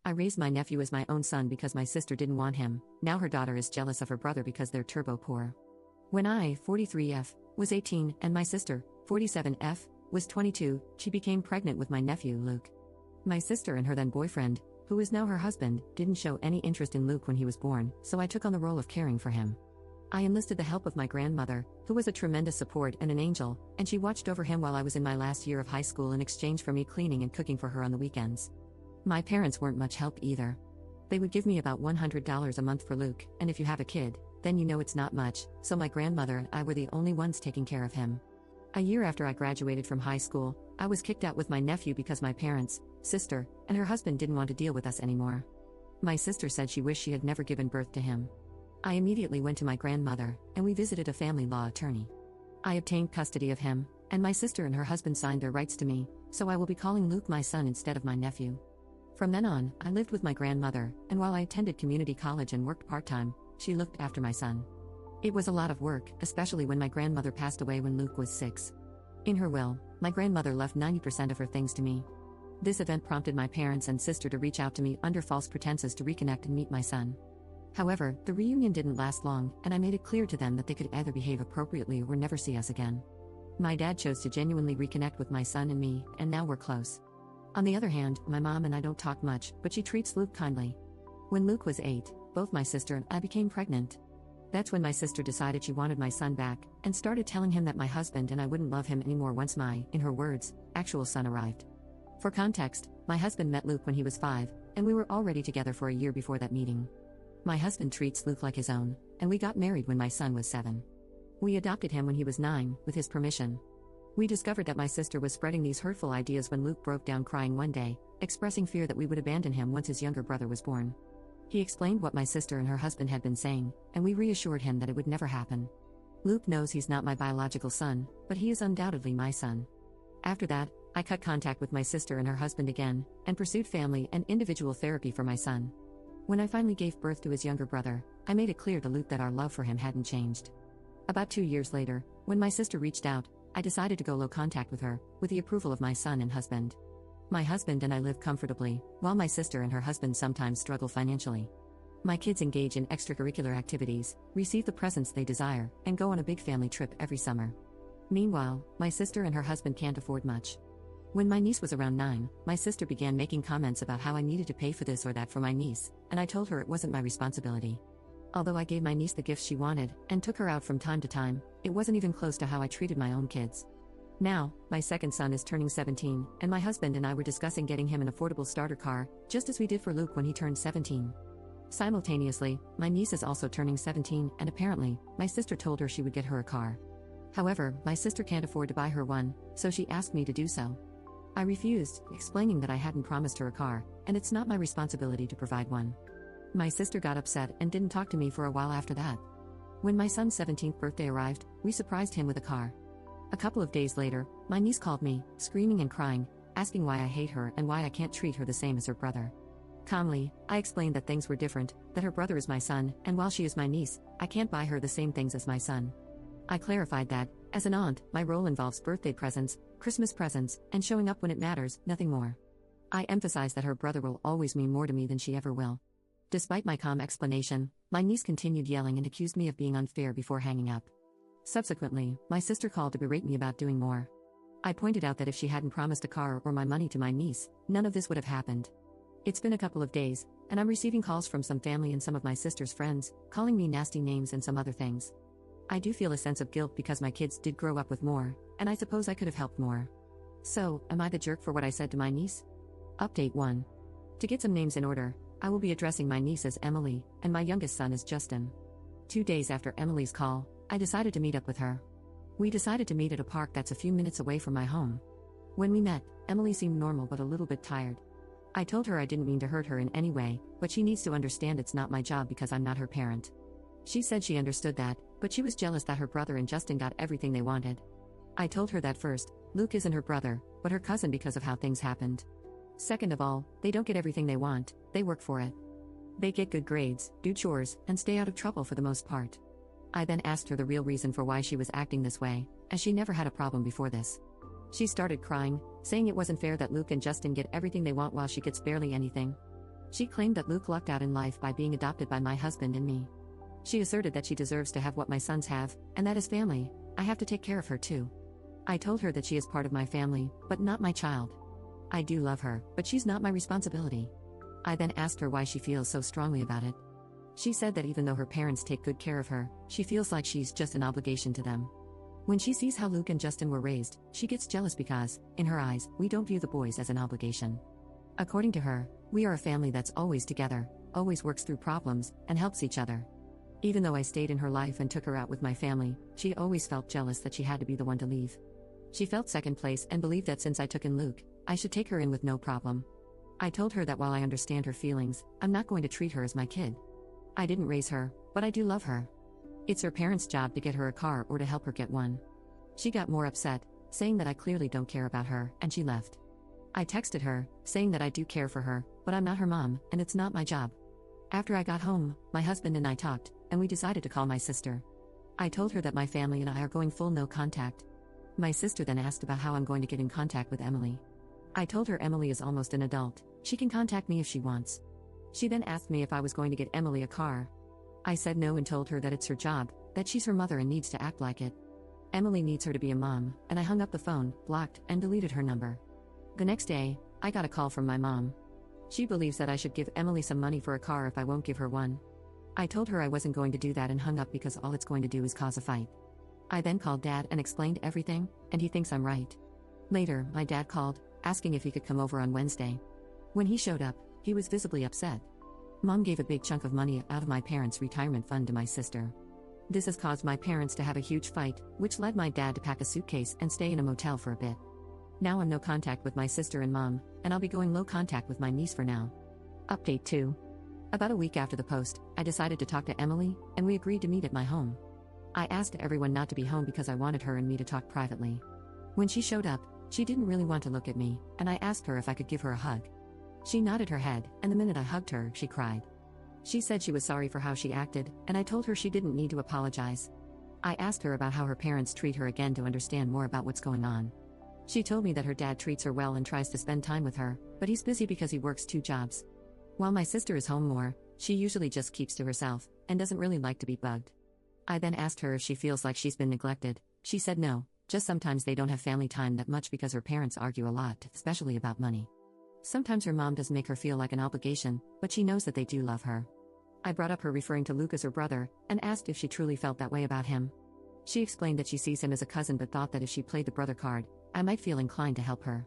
I raised my nephew as my own son because my sister didn't want him. Now her daughter is jealous of her brother because they're turbo poor. When I, 43F, was 18 and my sister, 47F, was 22, she became pregnant with my nephew, Luke. My sister and her then boyfriend, who is now her husband, didn't show any interest in Luke when he was born, so I took on the role of caring for him. I enlisted the help of my grandmother, who was a tremendous support and an angel, and she watched over him while I was in my last year of high school in exchange for me cleaning and cooking for her on the weekends. My parents weren't much help either. They would give me about $100 a month for Luke, and if you have a kid, then you know it's not much, so my grandmother and I were the only ones taking care of him. A year after I graduated from high school, I was kicked out with my nephew because my parents, sister, and her husband didn't want to deal with us anymore. My sister said she wished she had never given birth to him. I immediately went to my grandmother, and we visited a family law attorney. I obtained custody of him, and my sister and her husband signed their rights to me, so I will be calling Luke my son instead of my nephew. From then on, I lived with my grandmother, and while I attended community college and worked part-time, she looked after my son. It was a lot of work, especially when my grandmother passed away when Luke was 6. In her will, my grandmother left 90% of her things to me. This event prompted my parents and sister to reach out to me under false pretenses to reconnect and meet my son. However, the reunion didn't last long, and I made it clear to them that they could either behave appropriately or never see us again. My dad chose to genuinely reconnect with my son and me, and now we're close. On the other hand, my mom and I don't talk much, but she treats Luke kindly. When Luke was 8, both my sister and I became pregnant. That's when my sister decided she wanted my son back, and started telling him that my husband and I wouldn't love him anymore once my, in her words, actual son arrived. For context, my husband met Luke when he was 5, and we were already together for a year before that meeting. My husband treats Luke like his own, and we got married when my son was 7. We adopted him when he was 9, with his permission. We discovered that my sister was spreading these hurtful ideas when Luke broke down crying one day, expressing fear that we would abandon him once his younger brother was born. He explained what my sister and her husband had been saying, and we reassured him that it would never happen. Luke knows he's not my biological son, but he is undoubtedly my son. After that, I cut contact with my sister and her husband again, and pursued family and individual therapy for my son. When I finally gave birth to his younger brother, I made it clear to Luke that our love for him hadn't changed. About 2 years later, when my sister reached out, I decided to go low contact with her, with the approval of my son and husband. My husband and I live comfortably, while my sister and her husband sometimes struggle financially. My kids engage in extracurricular activities, receive the presents they desire, and go on a big family trip every summer. Meanwhile, my sister and her husband can't afford much. When my niece was around 9, my sister began making comments about how I needed to pay for this or that for my niece, and I told her it wasn't my responsibility. Although I gave my niece the gifts she wanted, and took her out from time to time, it wasn't even close to how I treated my own kids. Now, my second son is turning 17, and my husband and I were discussing getting him an affordable starter car, just as we did for Luke when he turned 17. Simultaneously, my niece is also turning 17, and apparently, my sister told her she would get her a car. However, my sister can't afford to buy her one, so she asked me to do so. I refused, explaining that I hadn't promised her a car, and it's not my responsibility to provide one. My sister got upset and didn't talk to me for a while after that. When my son's 17th birthday arrived, we surprised him with a car. A couple of days later, my niece called me, screaming and crying, asking why I hate her and why I can't treat her the same as her brother. Calmly, I explained that things were different, that her brother is my son, and while she is my niece, I can't buy her the same things as my son. I clarified that, as an aunt, my role involves birthday presents, Christmas presents, and showing up when it matters, nothing more. I emphasized that her brother will always mean more to me than she ever will. Despite my calm explanation, my niece continued yelling and accused me of being unfair before hanging up. Subsequently, my sister called to berate me about doing more. I pointed out that if she hadn't promised a car or my money to my niece, none of this would have happened. It's been a couple of days, and I'm receiving calls from some family and some of my sister's friends, calling me nasty names and some other things. I do feel a sense of guilt because my kids did grow up with more, and I suppose I could have helped more. So, am I the jerk for what I said to my niece? Update 1. To get some names in order, I will be addressing my niece as Emily, and my youngest son as Justin. 2 days after Emily's call, I decided to meet up with her. We decided to meet at a park that's a few minutes away from my home. When we met, Emily seemed normal but a little bit tired. I told her I didn't mean to hurt her in any way, but she needs to understand it's not my job because I'm not her parent. She said she understood that, but she was jealous that her brother and Justin got everything they wanted. I told her that first, Luke isn't her brother, but her cousin because of how things happened. Second of all, they don't get everything they want, they work for it. They get good grades, do chores, and stay out of trouble for the most part. I then asked her the real reason for why she was acting this way, as she never had a problem before this. She started crying, saying it wasn't fair that Luke and Justin get everything they want while she gets barely anything. She claimed that Luke lucked out in life by being adopted by my husband and me. She asserted that she deserves to have what my sons have, and that as family, I have to take care of her too. I told her that she is part of my family, but not my child. I do love her, but she's not my responsibility. I then asked her why she feels so strongly about it. She said that even though her parents take good care of her, she feels like she's just an obligation to them. When she sees how Luke and Justin were raised, she gets jealous because, in her eyes, we don't view the boys as an obligation. According to her, we are a family that's always together, always works through problems, and helps each other. Even though I stayed in her life and took her out with my family, she always felt jealous that she had to be the one to leave. She felt second place and believed that since I took in Luke, I should take her in with no problem. I told her that while I understand her feelings, I'm not going to treat her as my kid. I didn't raise her, but I do love her. It's her parents' job to get her a car or to help her get one. She got more upset, saying that I clearly don't care about her, and she left. I texted her, saying that I do care for her, but I'm not her mom, and it's not my job. After I got home, my husband and I talked, and we decided to call my sister. I told her that my family and I are going full no contact. My sister then asked about how I'm going to get in contact with Emily. I told her Emily is almost an adult, she can contact me if she wants. She then asked me if I was going to get Emily a car. I said no and told her that it's her job, that she's her mother and needs to act like it. Emily needs her to be a mom, and I hung up the phone, blocked, and deleted her number. The next day, I got a call from my mom. She believes that I should give Emily some money for a car if I won't give her one. I told her I wasn't going to do that and hung up because all it's going to do is cause a fight. I then called Dad and explained everything, and he thinks I'm right. Later, my dad called, asking if he could come over on Wednesday. When he showed up, he was visibly upset. Mom gave a big chunk of money out of my parents' retirement fund to my sister. This has caused my parents to have a huge fight, which led my dad to pack a suitcase and stay in a motel for a bit. Now I'm no contact with my sister and mom, and I'll be going low contact with my niece for now. Update 2. About a week after the post, I decided to talk to Emily, and we agreed to meet at my home. I asked everyone not to be home because I wanted her and me to talk privately. When she showed up, she didn't really want to look at me, and I asked her if I could give her a hug. She nodded her head, and the minute I hugged her, she cried. She said she was sorry for how she acted, and I told her she didn't need to apologize. I asked her about how her parents treat her again to understand more about what's going on. She told me that her dad treats her well and tries to spend time with her, but he's busy because he works 2 jobs. While my sister is home more, she usually just keeps to herself, and doesn't really like to be bugged. I then asked her if she feels like she's been neglected. She said no, just sometimes they don't have family time that much because her parents argue a lot, especially about money. Sometimes her mom does make her feel like an obligation, but she knows that they do love her. I brought up her referring to Luke as her brother, and asked if she truly felt that way about him. She explained that she sees him as a cousin but thought that if she played the brother card, I might feel inclined to help her.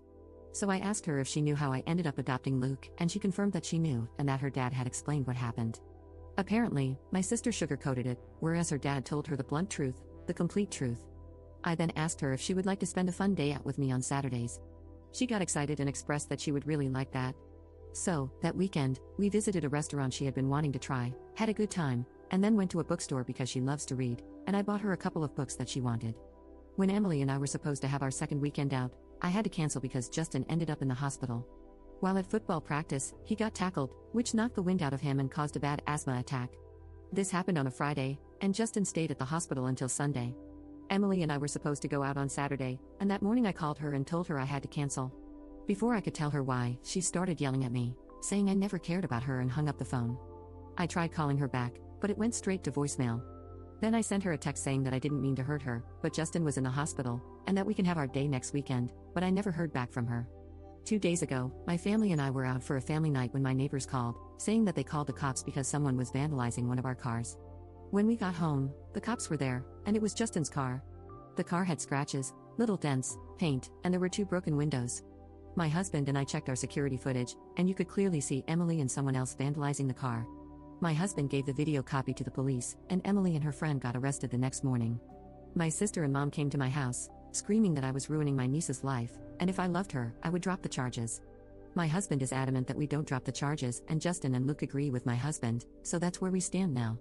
So I asked her if she knew how I ended up adopting Luke, and she confirmed that she knew, and that her dad had explained what happened. Apparently, my sister sugarcoated it, whereas her dad told her the blunt truth, the complete truth. I then asked her if she would like to spend a fun day out with me on Saturdays. She got excited and expressed that she would really like that. So, that weekend, we visited a restaurant she had been wanting to try, had a good time, and then went to a bookstore because she loves to read, and I bought her a couple of books that she wanted. When Emily and I were supposed to have our second weekend out, I had to cancel because Justin ended up in the hospital. While at football practice, he got tackled, which knocked the wind out of him and caused a bad asthma attack. This happened on a Friday, and Justin stayed at the hospital until Sunday. Emily and I were supposed to go out on Saturday, and that morning I called her and told her I had to cancel. Before I could tell her why, she started yelling at me, saying I never cared about her and hung up the phone. I tried calling her back, but it went straight to voicemail. Then I sent her a text saying that I didn't mean to hurt her, but Justin was in the hospital, and that we can have our day next weekend, but I never heard back from her. 2 days ago, my family and I were out for a family night when my neighbors called, saying that they called the cops because someone was vandalizing one of our cars. When we got home, the cops were there, and it was Justin's car. The car had scratches, little dents, paint, and there were 2 broken windows. My husband and I checked our security footage, and you could clearly see Emily and someone else vandalizing the car. My husband gave the video copy to the police, and Emily and her friend got arrested the next morning. My sister and mom came to my house, screaming that I was ruining my niece's life, and if I loved her, I would drop the charges. My husband is adamant that we don't drop the charges, and Justin and Luke agree with my husband, so that's where we stand now.